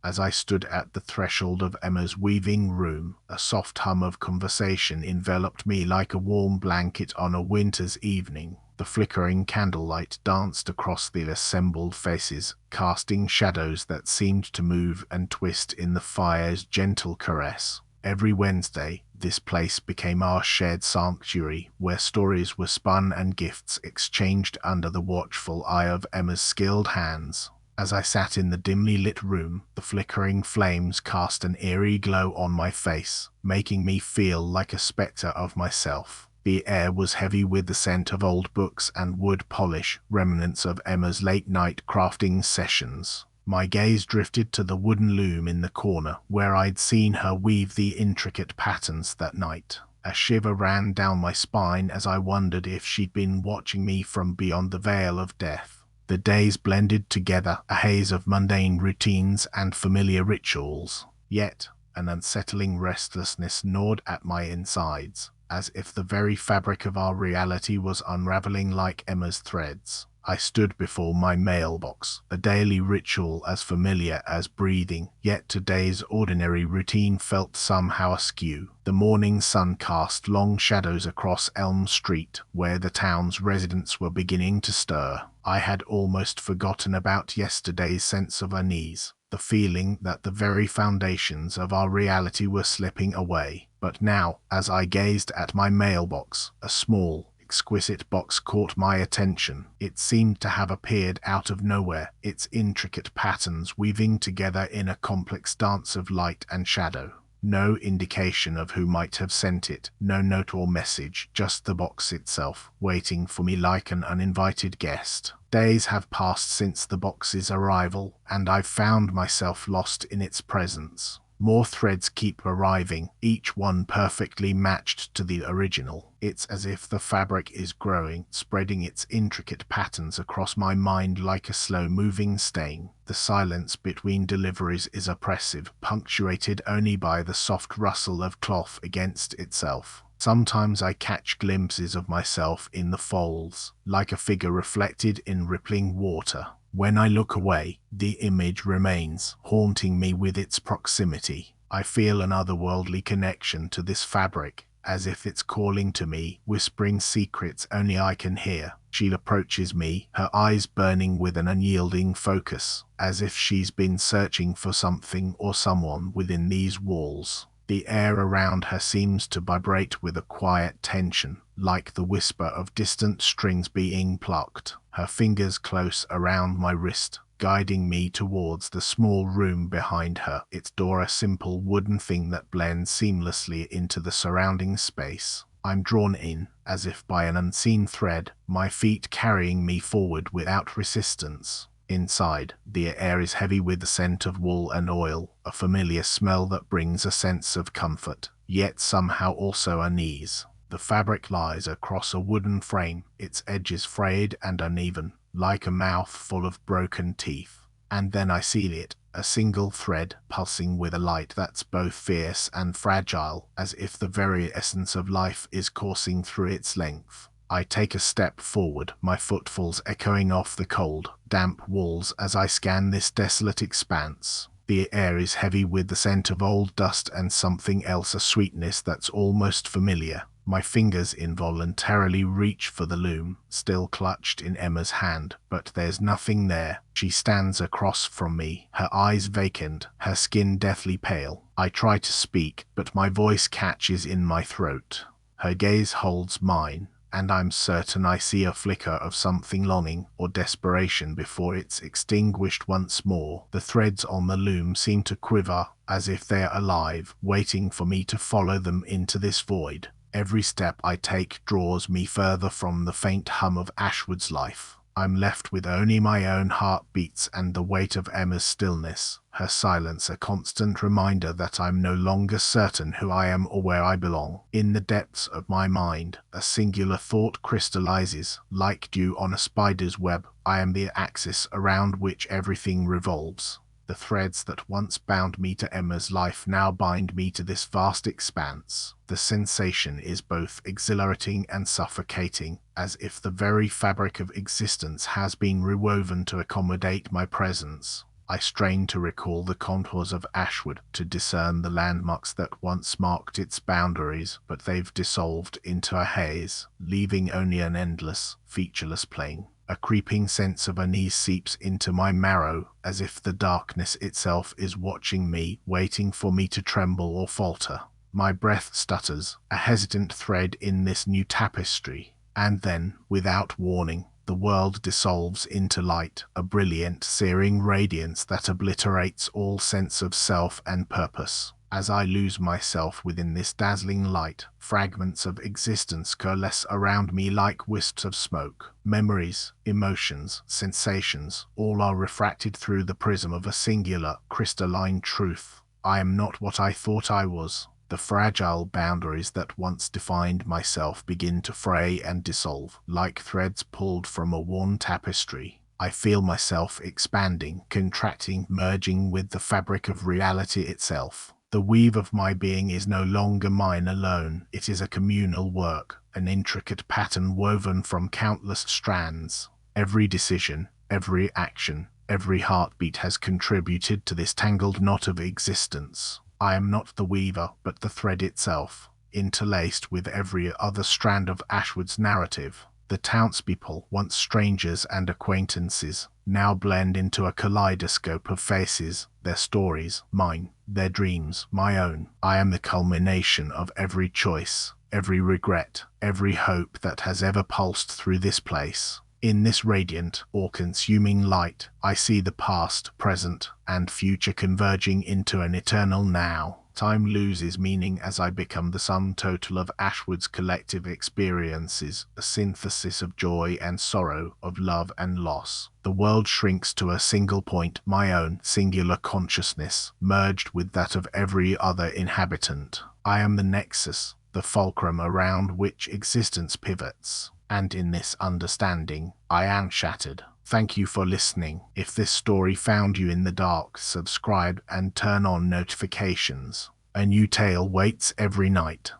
As I stood at the threshold of Emma's weaving room, a soft hum of conversation enveloped me like a warm blanket on a winter's evening. The flickering candlelight danced across the assembled faces, casting shadows that seemed to move and twist in the fire's gentle caress. Every Wednesday, this place became our shared sanctuary, where stories were spun and gifts exchanged under the watchful eye of Emma's skilled hands. As I sat in the dimly lit room, the flickering flames cast an eerie glow on my face, making me feel like a spectre of myself. The air was heavy with the scent of old books and wood polish, remnants of Emma's late-night crafting sessions. My gaze drifted to the wooden loom in the corner, where I'd seen her weave the intricate patterns that night. A shiver ran down my spine as I wondered if she'd been watching me from beyond the veil of death. The days blended together, a haze of mundane routines and familiar rituals. Yet, an unsettling restlessness gnawed at my insides, as if the very fabric of our reality was unraveling like Emma's threads. I stood before my mailbox, a daily ritual as familiar as breathing, yet today's ordinary routine felt somehow askew. The morning sun cast long shadows across Elm Street, where the town's residents were beginning to stir. I had almost forgotten about yesterday's sense of unease, the feeling that the very foundations of our reality were slipping away. But now, as I gazed at my mailbox, a small, exquisite box caught my attention. It seemed to have appeared out of nowhere, its intricate patterns weaving together in a complex dance of light and shadow. No indication of who might have sent it, no note or message, just the box itself, waiting for me like an uninvited guest. Days have passed since the box's arrival, and I've found myself lost in its presence. More threads keep arriving, each one perfectly matched to the original. It's as if the fabric is growing, spreading its intricate patterns across my mind like a slow-moving stain. The silence between deliveries is oppressive, punctuated only by the soft rustle of cloth against itself. Sometimes I catch glimpses of myself in the folds, like a figure reflected in rippling water. When I look away, the image remains, haunting me with its proximity. I feel an otherworldly connection to this fabric, as if it's calling to me, whispering secrets only I can hear. She approaches me, her eyes burning with an unyielding focus, as if she's been searching for something or someone within these walls. The air around her seems to vibrate with a quiet tension, like the whisper of distant strings being plucked. Her fingers close around my wrist, guiding me towards the small room behind her, its door a simple wooden thing that blends seamlessly into the surrounding space. I'm drawn in, as if by an unseen thread, my feet carrying me forward without resistance. Inside, the air is heavy with the scent of wool and oil, a familiar smell that brings a sense of comfort, yet somehow also unease. The fabric lies across a wooden frame, its edges frayed and uneven, like a mouth full of broken teeth. And then I see it, a single thread, pulsing with a light that's both fierce and fragile, as if the very essence of life is coursing through its length. I take a step forward, my footfalls echoing off the cold, damp walls as I scan this desolate expanse. The air is heavy with the scent of old dust and something else, a sweetness that's almost familiar. My fingers involuntarily reach for the loom, still clutched in Emma's hand, but there's nothing there. She stands across from me, her eyes vacant, her skin deathly pale. I try to speak, but my voice catches in my throat. Her gaze holds mine, and I'm certain I see a flicker of something longing or desperation before it's extinguished once more. The threads on the loom seem to quiver, as if they're alive, waiting for me to follow them into this void. Every step I take draws me further from the faint hum of Ashwood's life. I'm left with only my own heartbeats and the weight of Emma's stillness, her silence a constant reminder that I'm no longer certain who I am or where I belong. In the depths of my mind, a singular thought crystallizes, like dew on a spider's web. I am the axis around which everything revolves. The threads that once bound me to Emma's life now bind me to this vast expanse. The sensation is both exhilarating and suffocating, as if the very fabric of existence has been rewoven to accommodate my presence. I strain to recall the contours of Ashwood, to discern the landmarks that once marked its boundaries, but they've dissolved into a haze, leaving only an endless, featureless plain. A creeping sense of unease seeps into my marrow, as if the darkness itself is watching me, waiting for me to tremble or falter. My breath stutters, a hesitant thread in this new tapestry, and then, without warning, the world dissolves into light, a brilliant, searing radiance that obliterates all sense of self and purpose. As I lose myself within this dazzling light, fragments of existence coalesce around me like wisps of smoke. Memories, emotions, sensations, all are refracted through the prism of a singular, crystalline truth. I am not what I thought I was. The fragile boundaries that once defined myself begin to fray and dissolve, like threads pulled from a worn tapestry. I feel myself expanding, contracting, merging with the fabric of reality itself. The weave of my being is no longer mine alone. It is a communal work, an intricate pattern woven from countless strands. Every decision, every action, every heartbeat has contributed to this tangled knot of existence. I am not the weaver, but the thread itself, interlaced with every other strand of Ashwood's narrative. The townspeople, once strangers and acquaintances, now blend into a kaleidoscope of faces, their stories, mine, their dreams, my own. I am the culmination of every choice, every regret, every hope that has ever pulsed through this place. In this radiant, all-consuming light, I see the past, present, and future converging into an eternal now. Time loses meaning as I become the sum total of Ashwood's collective experiences, a synthesis of joy and sorrow, of love and loss. The world shrinks to a single point, my own singular consciousness, merged with that of every other inhabitant. I am the nexus, the fulcrum around which existence pivots. And in this understanding, I am shattered. Thank you for listening. If this story found you in the dark, subscribe and turn on notifications. A new tale waits every night.